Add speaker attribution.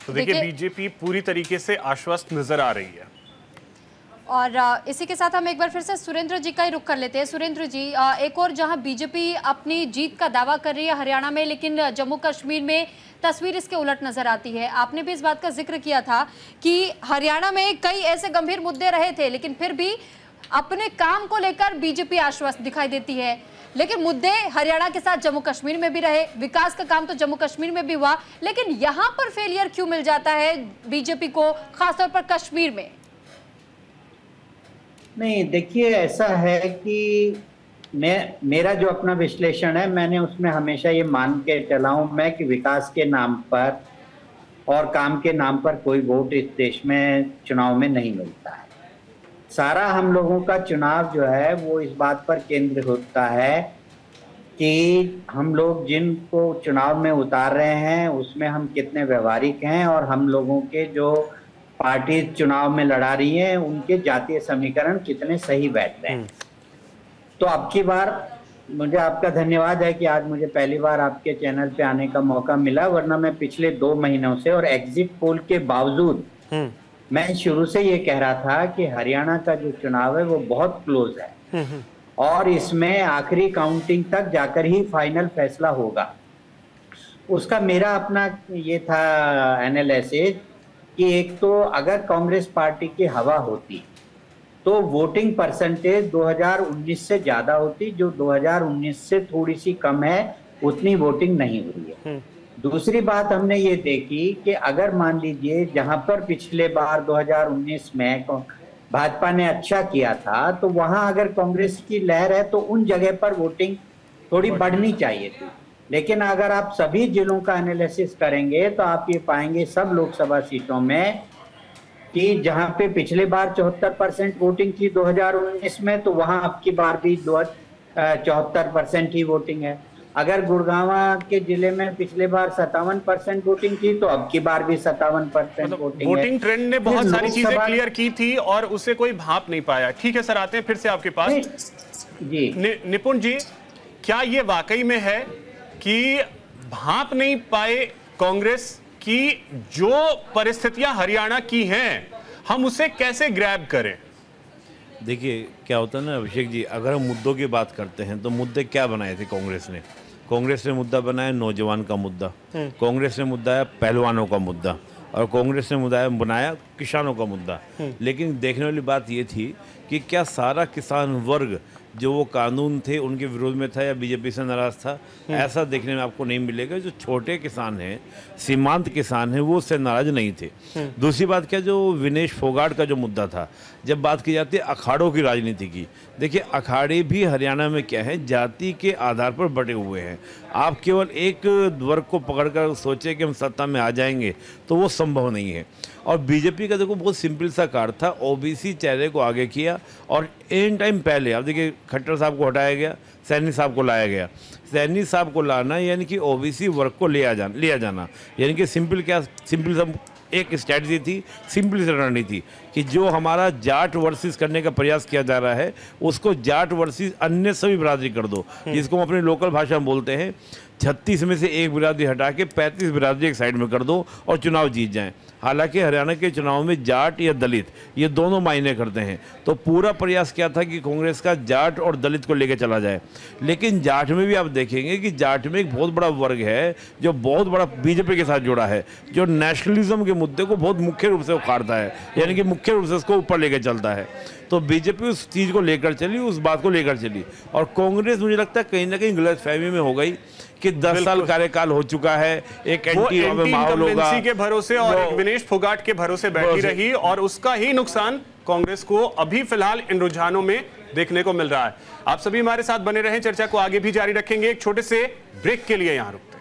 Speaker 1: तो देखिए बीजेपी पूरी तरीके से आश्वस्त नजर आ रही है।
Speaker 2: और इसी के साथ हम एक बार फिर से सुरेंद्र जी का ही रुख कर लेते हैं। सुरेंद्र जी, एक और जहां बीजेपी अपनी जीत का दावा कर रही है हरियाणा में, लेकिन जम्मू कश्मीर में तस्वीर इसके उलट नजर आती है। आपने भी इस बात का जिक्र किया था कि हरियाणा में कई ऐसे गंभीर मुद्दे रहे थे, लेकिन फिर भी अपने काम को लेकर बीजेपी आश्वस्त दिखाई देती है। लेकिन मुद्दे हरियाणा के साथ जम्मू कश्मीर में भी रहे, विकास का काम तो जम्मू कश्मीर में भी हुआ, लेकिन यहाँ पर फेलियर क्यों मिल जाता है बीजेपी को, खासतौर पर कश्मीर में?
Speaker 3: नहीं, देखिए ऐसा है कि मेरा जो अपना विश्लेषण है, मैंने उसमें हमेशा ये मान के चला हूं मैं कि विकास के नाम पर और काम के नाम पर कोई वोट इस देश में चुनाव में नहीं मिलता है। सारा हम लोगों का चुनाव जो है वो इस बात पर केंद्रित होता है कि हम लोग जिनको चुनाव में उतार रहे हैं उसमें हम कितने व्यवहारिक हैं, और हम लोगों के जो पार्टी चुनाव में लड़ा रही है उनके जातीय समीकरण कितने सही बैठ रहे हैं। तो अब की बार मुझे आपका धन्यवाद है कि आज मुझे पहली बार आपके चैनल पे आने का मौका मिला, वरना मैं पिछले 2 महीनों से और एग्जिट पोल के बावजूद मैं शुरू से ये कह रहा था कि हरियाणा का जो चुनाव है वो बहुत क्लोज है और इसमें आखिरी काउंटिंग तक जाकर ही फाइनल फैसला होगा। उसका मेरा अपना ये था एनालिसिस कि एक तो अगर कांग्रेस पार्टी की हवा होती तो वोटिंग परसेंटेज 2019 से ज्यादा होती, जो 2019 से थोड़ी सी कम है, उतनी वोटिंग नहीं हुई है। दूसरी बात हमने ये देखी कि अगर मान लीजिए जहां पर पिछले बार 2019 में भाजपा ने अच्छा किया था, तो वहां अगर कांग्रेस की लहर है तो उन जगह पर वोटिंग थोड़ी बढ़नी चाहिए थी। लेकिन अगर आप सभी जिलों का एनालिसिस करेंगे तो आप ये पाएंगे सब लोकसभा सीटों में कि जहां पे पिछले बार 74% वोटिंग थी 2019 में, तो वहां अब की बार भी 74% ही वोटिंग है। अगर गुड़गांव के जिले में पिछले बार 57% वोटिंग थी, तो अब की बार भी 57% वोटिंग है।
Speaker 1: वोटिंग ट्रेंड ने बहुत सारी चीजें क्लियर की थी और उसे कोई भांप नहीं पाया। ठीक है सर, आते हैं फिर से आपके पास।
Speaker 3: जी
Speaker 1: निपुण जी, क्या ये वाकई में है कि भांप नहीं पाए कांग्रेस की जो परिस्थितियां हरियाणा की हैं, हम उसे कैसे ग्रैब करें?
Speaker 4: देखिए क्या होता है ना अभिषेक जी, अगर हम मुद्दों की बात करते हैं तो मुद्दे क्या बनाए थे कांग्रेस ने? कांग्रेस ने मुद्दा बनाया नौजवान का मुद्दा, कांग्रेस ने मुद्दा पहलवानों का मुद्दा, और कांग्रेस ने मुद्दा बनाया किसानों का मुद्दा। लेकिन देखने वाली बात ये थी कि क्या सारा किसान वर्ग जो वो कानून थे उनके विरोध में था या बीजेपी से नाराज था? ऐसा देखने में आपको नहीं मिलेगा। जो छोटे किसान हैं, सीमांत किसान हैं, वो उससे नाराज नहीं थे। दूसरी बात क्या, जो विनेश फोगाट का जो मुद्दा था, जब बात की जाती है अखाड़ों की राजनीति की, देखिए अखाड़े भी हरियाणा में क्या है, जाति के आधार पर बटे हुए हैं। आप केवल एक वर्ग को पकड़कर सोचे कि हम सत्ता में आ जाएंगे तो वो संभव नहीं है। और बीजेपी का देखो बहुत सिंपल सा कार्ड था, ओबीसी चेहरे को आगे किया और एन टाइम पहले आप देखिए खट्टर साहब को हटाया गया, सैनी साहब को लाया गया। सैनी साहब को लाना यानी कि ओबीसी वर्ग को लिया जाना, यानी कि सिंपल सा एक स्ट्रैटेजी थी, सिंपल सी रणनीति थी कि जो हमारा जाट वर्सेस करने का प्रयास किया जा रहा है उसको जाट वर्सेस अन्य सभी बिरादरी कर दो, जिसको हम अपनी लोकल भाषा में बोलते हैं। 36 में से एक बिरादरी हटा के 35 बिरादरी एक साइड में कर दो और चुनाव जीत जाएं। हालांकि हरियाणा के चुनाव में जाट या दलित ये दोनों मायने करते हैं, तो पूरा प्रयास क्या था कि कांग्रेस का जाट और दलित को लेकर चला जाए। लेकिन जाट में भी आप देखेंगे कि जाट में एक बहुत बड़ा वर्ग है जो बहुत बड़ा बीजेपी के साथ जुड़ा है, जो नेशनलिज्म के मुद्दे को बहुत मुख्य रूप से उखाड़ता है, यानी कि मुख्य रूप से उसको ऊपर लेकर चलता है। तो बीजेपी उस चीज़ को लेकर चली, उस बात को लेकर चली, और कांग्रेस मुझे लगता है कहीं ना कहीं गलतफहमी में हो गई कि 10 साल कार्यकाल हो चुका है, एक एंटी माहौल होगा
Speaker 1: के भरोसे और एक विनेश फोगाट के भरोसे बैठी रही, और उसका ही नुकसान कांग्रेस को अभी फिलहाल इन रुझानों में देखने को मिल रहा है। आप सभी हमारे साथ बने रहें, चर्चा को आगे भी जारी रखेंगे। एक छोटे से ब्रेक के लिए यहां रुकते हैं।